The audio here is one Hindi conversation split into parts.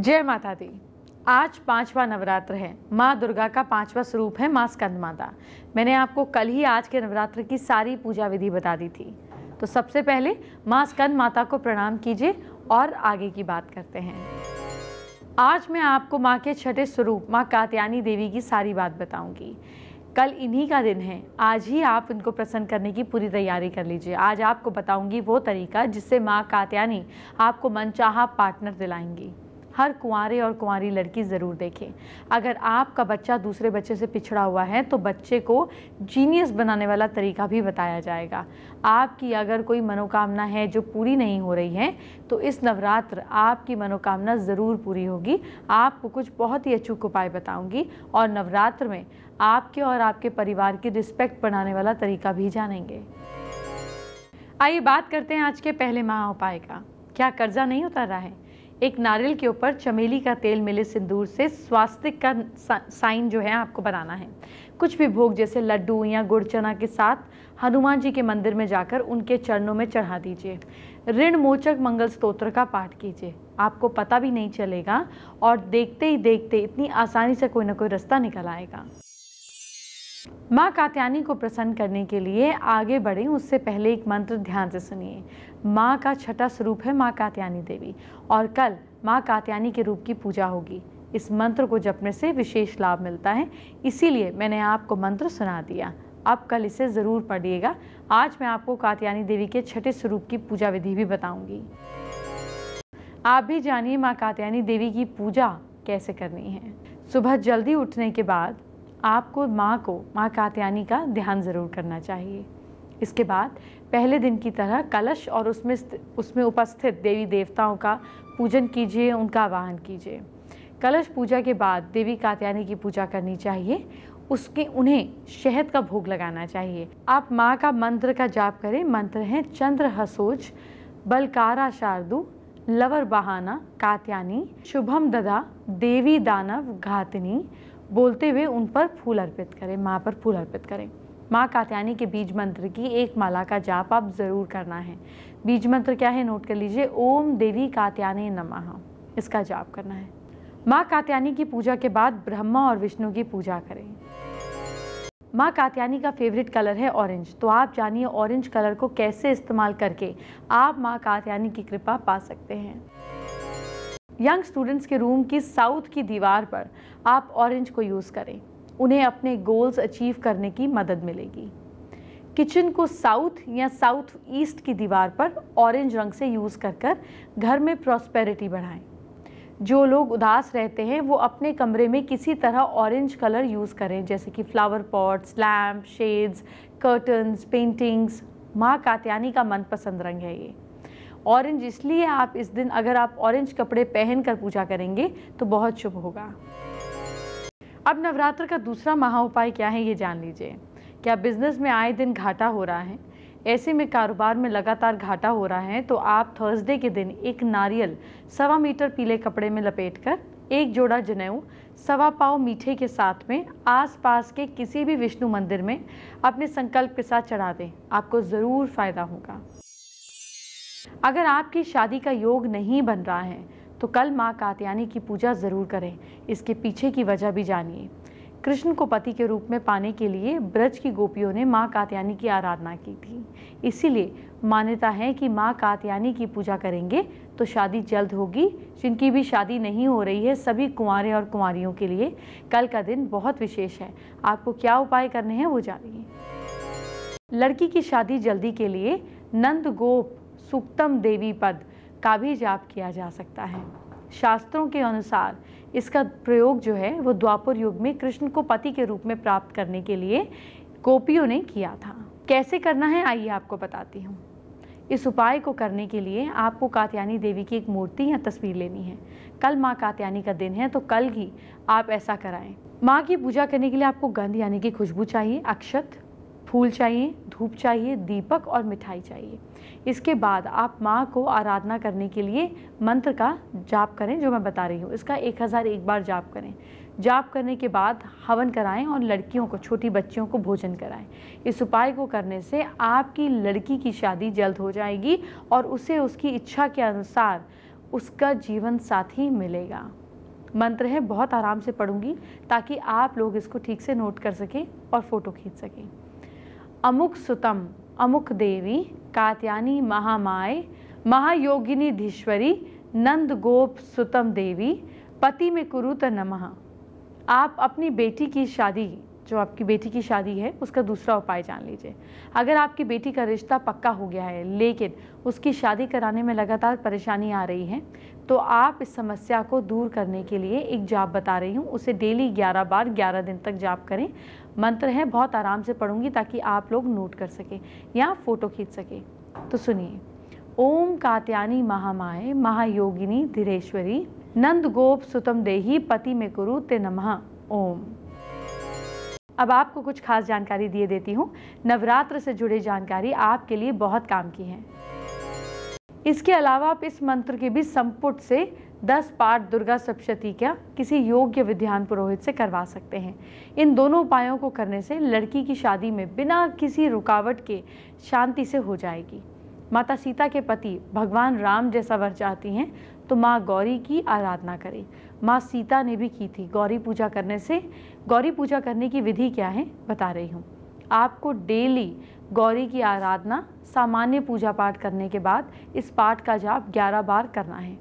जय माता दी। आज 5वां नवरात्र है। माँ दुर्गा का 5वां स्वरूप है माँ स्कंद माता। मैंने आपको कल ही आज के नवरात्र की सारी पूजा विधि बता दी थी। तो सबसे पहले माँ स्कंद माता को प्रणाम कीजिए और आगे की बात करते हैं। आज मैं आपको माँ के छठे स्वरूप माँ कात्यायनी देवी की सारी बात बताऊंगी। कल इन्हीं का दिन है, आज ही आप इनको प्रसन्न करने की पूरी तैयारी कर लीजिए। आज आपको बताऊंगी वो तरीका जिससे माँ कात्यायनी आपको मनचाहा पार्टनर दिलाएंगी। हर कुंवारे और कुंवारी लड़की ज़रूर देखें। अगर आपका बच्चा दूसरे बच्चे से पिछड़ा हुआ है तो बच्चे को जीनियस बनाने वाला तरीका भी बताया जाएगा। आपकी अगर कोई मनोकामना है जो पूरी नहीं हो रही है तो इस नवरात्र आपकी मनोकामना ज़रूर पूरी होगी। आपको कुछ बहुत ही अचूक उपाय बताऊंगी और नवरात्र में आपके और आपके परिवार की रिस्पेक्ट बढ़ाने वाला तरीका भी जानेंगे। आइए बात करते हैं आज के पहले महा उपाय का। क्या कर्जा नहीं उतर रहा है? एक नारियल के ऊपर चमेली का तेल मिले सिंदूर से स्वास्तिक का साइन जो है आपको बनाना है। कुछ भी भोग जैसे लड्डू या गुड़ चना के साथ हनुमान जी के मंदिर में जाकर उनके चरणों में चढ़ा दीजिए। ऋण मोचक मंगल स्तोत्र का पाठ कीजिए। आपको पता भी नहीं चलेगा और देखते ही देखते इतनी आसानी से कोई ना कोई रास्ता निकल आएगा। माँ कात्यायनी को प्रसन्न करने के लिए आगे बढ़ें उससे पहले एक मंत्र ध्यान से सुनिए। माँ का छठा स्वरूप है माँ कात्यायनी देवी और कल माँ कात्यायनी के रूप की पूजा होगी। इस मंत्र को जपने से विशेष लाभ मिलता है, इसीलिए मैंने आपको मंत्र सुना दिया। अब कल इसे ज़रूर पढ़िएगा। आज मैं आपको कात्यायनी देवी के छठे स्वरूप की पूजा विधि भी बताऊंगी। आप भी जानिए माँ कात्यायनी देवी की पूजा कैसे करनी है। सुबह जल्दी उठने के बाद आपको माँ कात्यायनी का ध्यान ज़रूर करना चाहिए। इसके बाद पहले दिन की तरह कलश और उसमें उपस्थित देवी देवताओं का पूजन कीजिए, उनका आवाहन कीजिए। कलश पूजा के बाद देवी कात्यायनी की पूजा करनी चाहिए। उन्हें शहद का भोग लगाना चाहिए। आप माँ का मंत्र का जाप करें। मंत्र है चंद्र हसोज बलकारा शार्दु लवर बहाना कात्यायनी शुभम ददा देवी दानव घातिनी बोलते हुए उन पर फूल अर्पित करें। माँ पर फूल अर्पित करें। माँ कात्यायनी के बीज मंत्र की एक माला का जाप आप ज़रूर करना है। बीज मंत्र क्या है नोट कर लीजिए। ओम देवी कात्यायनी नमः, इसका जाप करना है। माँ कात्यायनी की पूजा के बाद ब्रह्मा और विष्णु की पूजा करें। माँ कात्यायनी का फेवरेट कलर है ऑरेंज, तो आप जानिए ऑरेंज कलर को कैसे इस्तेमाल करके आप माँ कात्यायनी की कृपा पा सकते हैं। यंग स्टूडेंट्स के रूम की साउथ की दीवार पर आप ऑरेंज को यूज़ करें। उन्हें अपने गोल्स अचीव करने की मदद मिलेगी। किचन को साउथ या साउथ ईस्ट की दीवार पर ऑरेंज रंग से यूज़ कर घर में प्रॉस्पेरिटी बढ़ाएं। जो लोग उदास रहते हैं वो अपने कमरे में किसी तरह ऑरेंज कलर यूज़ करें, जैसे कि flower pots, lamp, shades, curtains, paintings. माँ कात्यायनी का मनपसंद रंग है ये ऑरेंज, इसलिए आप इस दिन अगर आप ऑरेंज कपड़े पहनकर पूजा करेंगे तो बहुत शुभ होगा। अब नवरात्र का दूसरा महा उपाय क्या है ये जान लीजिए। क्या बिजनेस में आए दिन घाटा हो रहा है? ऐसे में कारोबार में लगातार घाटा हो रहा है तो आप थर्सडे के दिन एक नारियल 1.25 मीटर पीले कपड़े में लपेटकर एक जोड़ा जनेऊ 1.25 पाव मीठे के साथ में आसपास के किसी भी विष्णु मंदिर में अपने संकल्प के साथ चढ़ा दें। आपको ज़रूर फायदा होगा। अगर आपकी शादी का योग नहीं बन रहा है तो कल माँ कात्यायनी की पूजा ज़रूर करें। इसके पीछे की वजह भी जानिए। कृष्ण को पति के रूप में पाने के लिए ब्रज की गोपियों ने माँ कात्यायनी की आराधना की थी। इसीलिए मान्यता है कि माँ कात्यायनी की पूजा करेंगे तो शादी जल्द होगी। जिनकी भी शादी नहीं हो रही है सभी कुंवारे और कुंवारियों के लिए कल का दिन बहुत विशेष है। आपको क्या उपाय करने हैं वो जानिए। लड़की की शादी जल्दी के लिए नंद गोप सूक्तम देवी पद का भी जाप किया जा सकता है। शास्त्रों के अनुसार इसका प्रयोग जो है वो द्वापर युग में कृष्ण को पति के रूप में प्राप्त करने के लिए गोपियों ने किया था। कैसे करना है आइए आपको बताती हूँ। इस उपाय को करने के लिए आपको कात्यायनी देवी की एक मूर्ति या तस्वीर लेनी है। कल माँ कात्यायनी का दिन है तो कल ही आप ऐसा कराएं। माँ की पूजा करने के लिए आपको गंध यानी कि खुशबू चाहिए, अक्षत, फूल चाहिए, धूप चाहिए, दीपक और मिठाई चाहिए। इसके बाद आप माँ को आराधना करने के लिए मंत्र का जाप करें जो मैं बता रही हूँ। इसका 1001 बार जाप करें। जाप करने के बाद हवन कराएं और लड़कियों को, छोटी बच्चियों को भोजन कराएं। इस उपाय को करने से आपकी लड़की की शादी जल्द हो जाएगी और उसे उसकी इच्छा के अनुसार उसका जीवन साथी मिलेगा। मंत्र है, बहुत आराम से पढ़ूंगी ताकि आप लोग इसको ठीक से नोट कर सकें और फोटो खींच सकें। अमुक सुतम अमुक देवी कात्यायनी महामाय महायोगिनी धीश्वरी नंद गोप सुतम देवी पति में कुरुत नमः। आप अपनी बेटी की शादी, जो आपकी बेटी की शादी है, उसका दूसरा उपाय जान लीजिए। अगर आपकी बेटी का रिश्ता पक्का हो गया है लेकिन उसकी शादी कराने में लगातार परेशानी आ रही है, तो आप इस समस्या को दूर करने के लिए एक जाप बता रही हूँ, उसे डेली 11 बार 11 दिन तक जाप करें। मंत्र है, बहुत आराम से पढ़ूंगी ताकि आप लोग नोट कर सकें या फोटो खींच सकें। तो सुनिए। ओम कात्यायनी महामाय महायोगिनी धीरेश्वरी नंद गोप सुतम देही पति में कुरु ते नमः ओम। अब आपको कुछ खास जानकारी दिए देती हूँ। नवरात्र से जुड़ी जानकारी आपके लिए बहुत काम की है। इसके अलावा आप इस मंत्र के भी संपुट से 10 पाठ दुर्गा सप्तशती का किसी योग्य विद्वान पुरोहित से करवा सकते हैं। इन दोनों उपायों को करने से लड़की की शादी में बिना किसी रुकावट के शांति से हो जाएगी। माता सीता के पति भगवान राम जैसा वर चाहती हैं तो माँ गौरी की आराधना करें। माँ सीता ने भी की थी। गौरी पूजा करने की विधि क्या है बता रही हूँ। आपको डेली गौरी की आराधना सामान्य पूजा पाठ करने के बाद इस पाठ का जाप 11 बार करना है।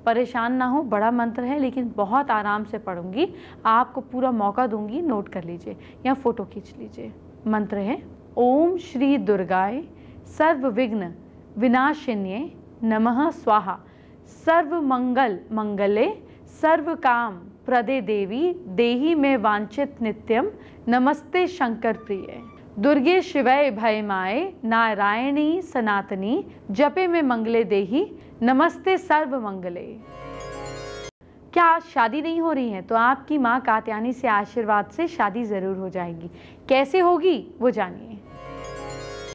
परेशान ना हो, बड़ा मंत्र है लेकिन बहुत आराम से पढ़ूंगी, आपको पूरा मौका दूंगी, नोट कर लीजिए या फोटो खींच लीजिए। मंत्र है, ओम श्री दुर्गाय सर्व विघ्न विनाशिन्ये नमः स्वाहा सर्व मंगल मंगले सर्व काम प्रदे देवी देही में वांछित नित्यम नमस्ते शंकर प्रिय दुर्गे शिवय भयमाय नारायणी सनातनी जपे में मंगले देही नमस्ते सर्व मंगले। क्या शादी नहीं हो रही है तो आपकी माँ कात्यायनी से आशीर्वाद से शादी जरूर हो जाएगी। कैसे होगी वो जानिए।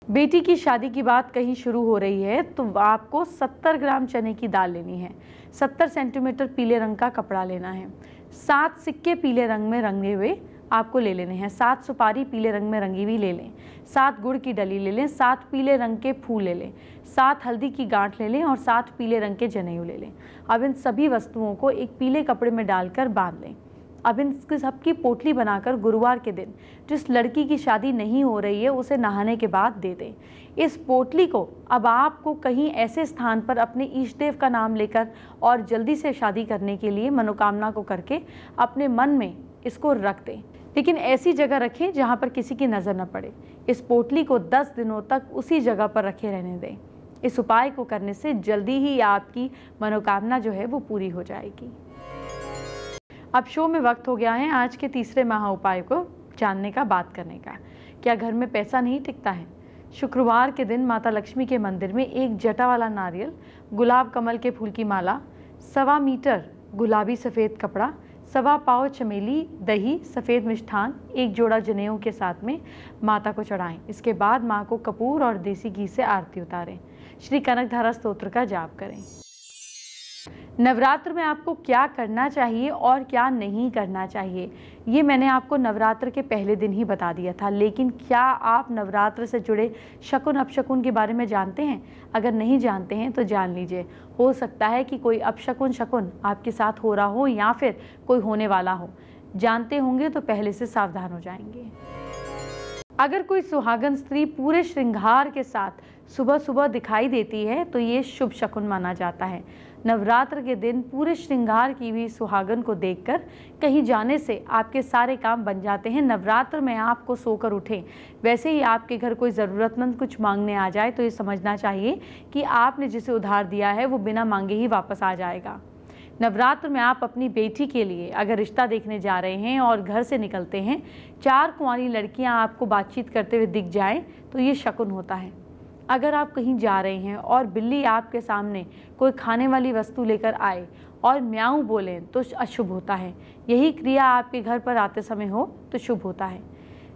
बेटी की शादी की बात कहीं शुरू हो रही है तो आपको 70 ग्राम चने की दाल लेनी है, 70 सेंटीमीटर पीले रंग का कपड़ा लेना है, 7 सिक्के पीले रंग में रंगे हुए आपको ले लेने हैं, 7 सुपारी पीले रंग में रंगी हुई ले लें, 7 गुड़ की डली ले लें, 7 पीले रंग के फूल ले लें, 7 हल्दी की गांठ ले लें और 7 पीले रंग के जनेऊ ले लें। अब इन सभी वस्तुओं को एक पीले कपड़े में डालकर बांध लें। अब इन सबकी पोटली बनाकर गुरुवार के दिन जिस लड़की की शादी नहीं हो रही है उसे नहाने के बाद दे दें। इस पोटली को अब आपको कहीं ऐसे स्थान पर अपने ईष्ट देव का नाम लेकर और जल्दी से शादी करने के लिए मनोकामना को करके अपने मन में इसको रख दें, लेकिन ऐसी जगह रखें जहाँ पर किसी की नज़र न पड़े। इस पोटली को 10 दिनों तक उसी जगह पर रखे रहने दें। इस उपाय को करने से जल्दी ही आपकी मनोकामना जो है वो पूरी हो जाएगी। अब शो में वक्त हो गया है आज के तीसरे महा उपाय को जानने का, बात करने का। क्या घर में पैसा नहीं टिकता है? शुक्रवार के दिन माता लक्ष्मी के मंदिर में एक जटा वाला नारियल, गुलाब कमल के फूल की माला, 1.25 मीटर गुलाबी सफ़ेद कपड़ा, 1.25 पाव चमेली, दही, सफ़ेद मिष्ठान, एक जोड़ा जनेऊ के साथ में माता को चढ़ाएं। इसके बाद माँ को कपूर और देसी घी से आरती उतारें। श्री कनकधारा स्तोत्र का जाप करें। नवरात्र में आपको क्या करना चाहिए और क्या नहीं करना चाहिए ये मैंने आपको नवरात्र के पहले दिन ही बता दिया था, लेकिन क्या आप नवरात्र से जुड़े शकुन अपशकुन के बारे में जानते हैं? अगर नहीं जानते हैं तो जान लीजिए। हो सकता है कि कोई अपशकुन शकुन आपके साथ हो रहा हो या फिर कोई होने वाला हो। जानते होंगे तो पहले से सावधान हो जाएंगे। अगर कोई सुहागन स्त्री पूरे श्रृंगार के साथ सुबह सुबह दिखाई देती है तो ये शुभ शकुन माना जाता है। नवरात्र के दिन पूरे श्रृंगार की हुई सुहागन को देखकर कहीं जाने से आपके सारे काम बन जाते हैं। नवरात्र में आपको सोकर उठें, वैसे ही आपके घर कोई ज़रूरतमंद कुछ मांगने आ जाए तो ये समझना चाहिए कि आपने जिसे उधार दिया है वो बिना मांगे ही वापस आ जाएगा। नवरात्र में आप अपनी बेटी के लिए अगर रिश्ता देखने जा रहे हैं और घर से निकलते हैं, 4 कुंवारी लड़कियां आपको बातचीत करते हुए दिख जाएं तो ये शकुन होता है। अगर आप कहीं जा रहे हैं और बिल्ली आपके सामने कोई खाने वाली वस्तु लेकर आए और म्याऊं बोलें तो अशुभ होता है। यही क्रिया आपके घर पर आते समय हो तो शुभ होता है।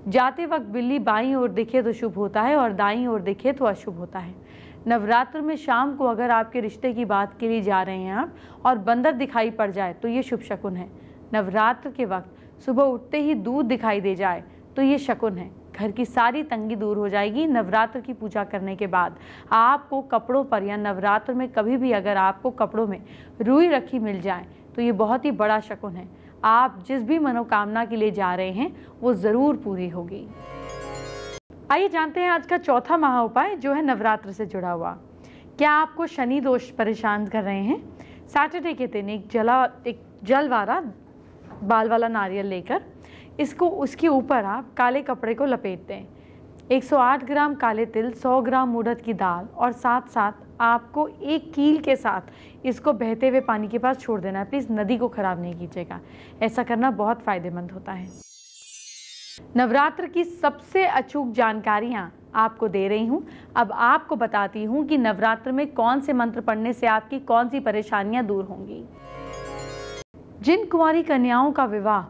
जाते वक्त बिल्ली बाईं ओर दिखे तो शुभ होता है और दाईं ओर दिखे तो अशुभ होता है। नवरात्र में शाम को अगर आपके रिश्ते की बात के लिए जा रहे हैं आप और बंदर दिखाई पड़ जाए तो ये शुभ शकुन है। नवरात्र के वक्त सुबह उठते ही दूध दिखाई दे जाए तो ये शकुन है। घर की सारी तंगी दूर हो जाएगी। नवरात्र की पूजा करने के बाद आपको कपड़ों पर या नवरात्र में कभी भी अगर आपको कपड़ों में रुई रखी मिल जाए तो ये बहुत ही बड़ा शकुन है। आप जिस भी मनोकामना के लिए जा रहे हैं वो ज़रूर पूरी होगी। आइए जानते हैं आज का चौथा महा उपाय जो है नवरात्र से जुड़ा हुआ। क्या आपको शनि दोष परेशान कर रहे हैं? सैटरडे के दिन एक जल वाला बाल वाला नारियल लेकर इसको उसके ऊपर आप काले कपड़े को लपेट दें। 108 ग्राम काले तिल, 100 ग्राम उड़द की दाल और साथ साथ आपको एक कील के साथ इसको बहते हुए पानी के पास छोड़ देना है। प्लीज़ नदी को खराब नहीं कीजिएगा, ऐसा करना बहुत फ़ायदेमंद होता है। नवरात्र की सबसे अचूक जानकारियाँ आपको दे रही हूँ। अब आपको बताती हूँ कि नवरात्र में कौन से मंत्र पढ़ने से आपकी कौन सी परेशानियाँ दूर होंगी। जिन कुंवारी कन्याओं का विवाह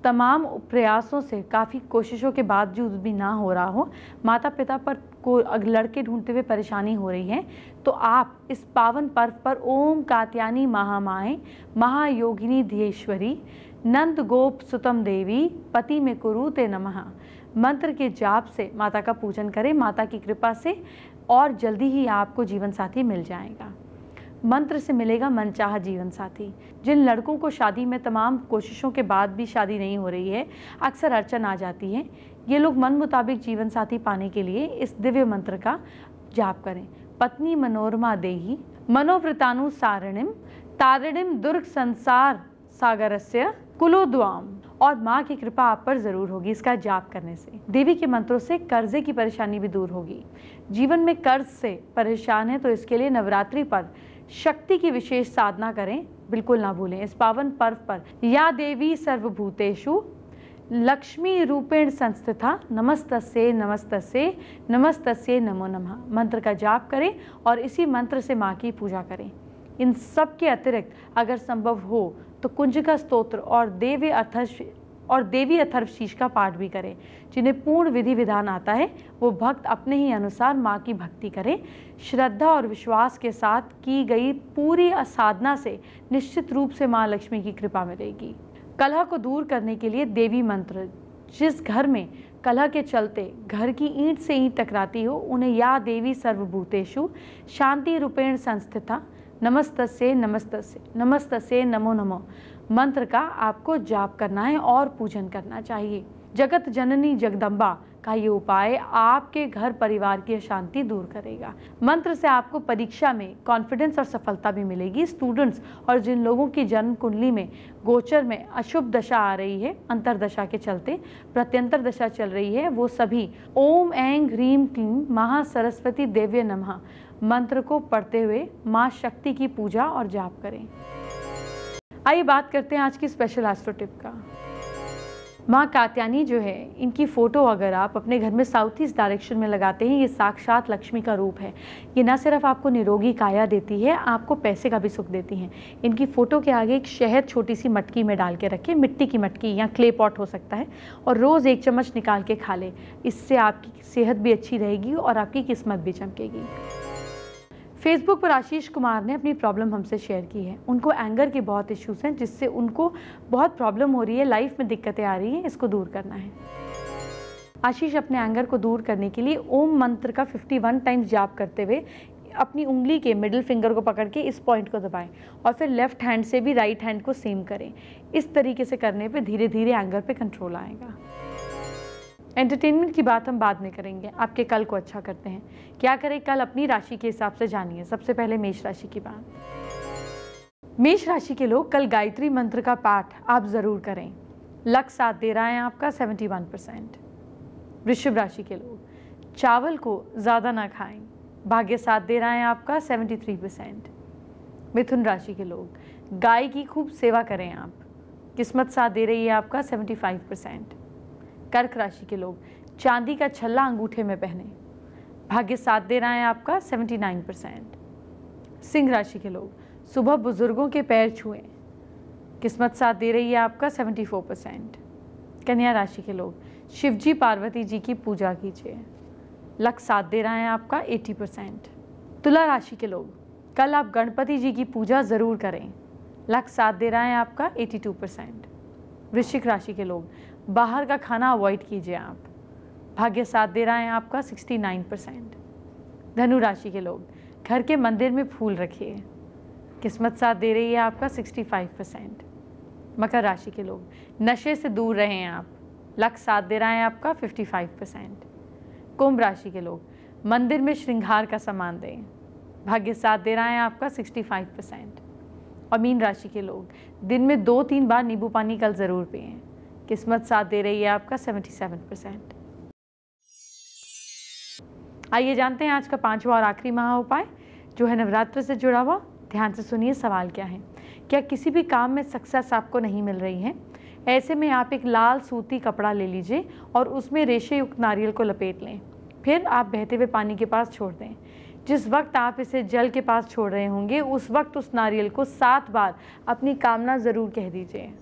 तमाम प्रयासों से काफ़ी कोशिशों के बावजूद भी ना हो रहा हो, माता पिता पर को लड़के ढूंढते हुए परेशानी हो रही है, तो आप इस पावन पर्व पर ओम कात्यायनी महामाए महायोगिनी धीश्वरी नंद गोप सुतम देवी पति में कुरुते नमः मंत्र के जाप से माता का पूजन करें। माता की कृपा से और जल्दी ही आपको जीवन साथी मिल जाएगा। मंत्र से मिलेगा मनचाहा जीवन साथी। जिन लड़कों को शादी में तमाम कोशिशों के बाद भी शादी नहीं हो रही है, अक्सर अड़चन आ जाती है, ये लोग मन मुताबिक जीवन साथी पाने के लिए इस दिव्य मंत्र का जाप करें। पत्नी मनोरमा देही मनोवृतानुसारिणीम तारिणीम दुर्ग संसार सागरस्य कुलोद्वाम, और माँ की कृपा आप पर जरूर होगी इसका जाप करने से। देवी के मंत्रों से कर्जे की परेशानी भी दूर होगी। जीवन में कर्ज से परेशान है तो इसके लिए नवरात्रि पर शक्ति की विशेष साधना करें, बिल्कुल ना भूलें। इस पावन पर्व पर या देवी सर्वभूतेषु लक्ष्मी रूपेण संस्थिता नमस्तस्ये नमस्तस्ये नमस्तस्ये नमो नमः मंत्र का जाप करें और इसी मंत्र से माँ की पूजा करें। इन सब के अतिरिक्त अगर संभव हो तो कुंजिका स्तोत्र और देवी अथर्वशीष का पाठ भी करें। जिन्हें पूर्ण विधि विधान आता है वो भक्त अपने ही अनुसार माँ की भक्ति करें। श्रद्धा और विश्वास के साथ की गई पूरी साधना से निश्चित रूप से माँ लक्ष्मी की कृपा मिलेगी। कलह को दूर करने के लिए देवी मंत्र, जिस घर में कलह के चलते घर की ईंट से ईंट टकराती हो उन्हें या देवी सर्वभूतेषु शांति रूपेण संस्थिता नमस्तस्ये नमस्तस्ये नमस्तस्ये नमो नमो मंत्र का आपको जाप करना है और पूजन करना चाहिए। जगत जननी जगदम्बा का ये उपाय आपके घर परिवार की अशांति दूर करेगा। मंत्र से आपको परीक्षा में कॉन्फिडेंस और सफलता भी मिलेगी। स्टूडेंट्स और जिन लोगों की जन्म कुंडली में गोचर में अशुभ दशा आ रही है, अंतरदशा के चलते प्रत्यंतर दशा चल रही है, वो सभी ओम ऐं ह्रीं क्लीं महासरस्वती देव्य नमः मंत्र को पढ़ते हुए माँ शक्ति की पूजा और जाप करें। आइए बात करते हैं आज की स्पेशल एस्ट्रो टिप का। माँ कात्यायनी जो है, इनकी फ़ोटो अगर आप अपने घर में साउथ ईस्ट डायरेक्शन में लगाते हैं, ये साक्षात लक्ष्मी का रूप है। ये न सिर्फ आपको निरोगी काया देती है, आपको पैसे का भी सुख देती हैं। इनकी फ़ोटो के आगे एक शहद छोटी सी मटकी में डाल के रखें, मिट्टी की मटकी या क्ले पॉट हो सकता है, और रोज़ 1 चम्मच निकाल के खा लें। इससे आपकी सेहत भी अच्छी रहेगी और आपकी किस्मत भी चमकेगी। फेसबुक पर आशीष कुमार ने अपनी प्रॉब्लम हमसे शेयर की है। उनको एंगर के बहुत इश्यूज़ हैं, जिससे उनको बहुत प्रॉब्लम हो रही है, लाइफ में दिक्कतें आ रही हैं, इसको दूर करना है। आशीष अपने एंगर को दूर करने के लिए ओम मंत्र का 51 टाइम्स जाप करते हुए अपनी उंगली के मिडिल फिंगर को पकड़ के इस पॉइंट को दबाएं और फिर लेफ्ट हैंड से भी राइट हैंड को सेम करें। इस तरीके से करने पे धीरे धीरे एंगर पे कंट्रोल आएगा। एंटरटेनमेंट की बात हम बाद में करेंगे, आपके कल को अच्छा करते हैं। क्या करें कल अपनी राशि के हिसाब से जानिए। सबसे पहले मेष राशि की बात। मेष राशि के लोग कल गायत्री मंत्र का पाठ आप ज़रूर करें। लक साथ दे रहा है आपका 71%। वृषभ राशि के लोग चावल को ज़्यादा ना खाएं। भाग्य साथ दे रहा है आपका 73%। मिथुन राशि के लोग गाय की खूब सेवा करें आप। किस्मत साथ दे रही है आपका 75%। कर्क राशि के लोग चांदी का छल्ला अंगूठे में पहने। भाग्य साथ दे रहा है आपका 79%। सिंह राशि के लोग सुबह बुजुर्गों के पैर छुएं। किस्मत साथ दे रही है आपका 74%। कन्या राशि के लोग शिवजी पार्वती जी की पूजा कीजिए। लक साथ दे रहा है आपका 80%। तुला राशि के लोग कल आप गणपति जी की पूजा ज़रूर करें। लक साथ दे रहा है आपका 82%। वृश्चिक राशि के लोग बाहर का खाना अवॉइड कीजिए आप। भाग्य साथ दे रहा है आपका 69%। धनु राशि के लोग, घर के मंदिर में फूल रखिए। किस्मत साथ दे रही है आपका 65%। मकर राशि के लोग, नशे से दूर रहें आप। लक साथ दे रहा है आपका 55%। कुंभ राशि के लोग, मंदिर में श्रृंगार का सामान दें। भाग्य साथ दे रहा है आपका 65%। और मीन राशि के लोग, दिन में 2-3 बार नींबू पानी कल ज़रूर पिएं। किस्मत साथ दे रही है आपका 77%। आइए जानते हैं आज का 5वां और आखिरी महा उपाय जो है नवरात्र से जुड़ा हुआ। ध्यान से सुनिए सवाल क्या है। क्या किसी भी काम में सक्सेस आपको नहीं मिल रही है? ऐसे में आप एक लाल सूती कपड़ा ले लीजिए और उसमें रेशे युक्त नारियल को लपेट लें। फिर आप बहते हुए पानी के पास छोड़ दें। जिस वक्त आप इसे जल के पास छोड़ रहे होंगे उस वक्त उस नारियल को 7 बार अपनी कामना ज़रूर कह दीजिए।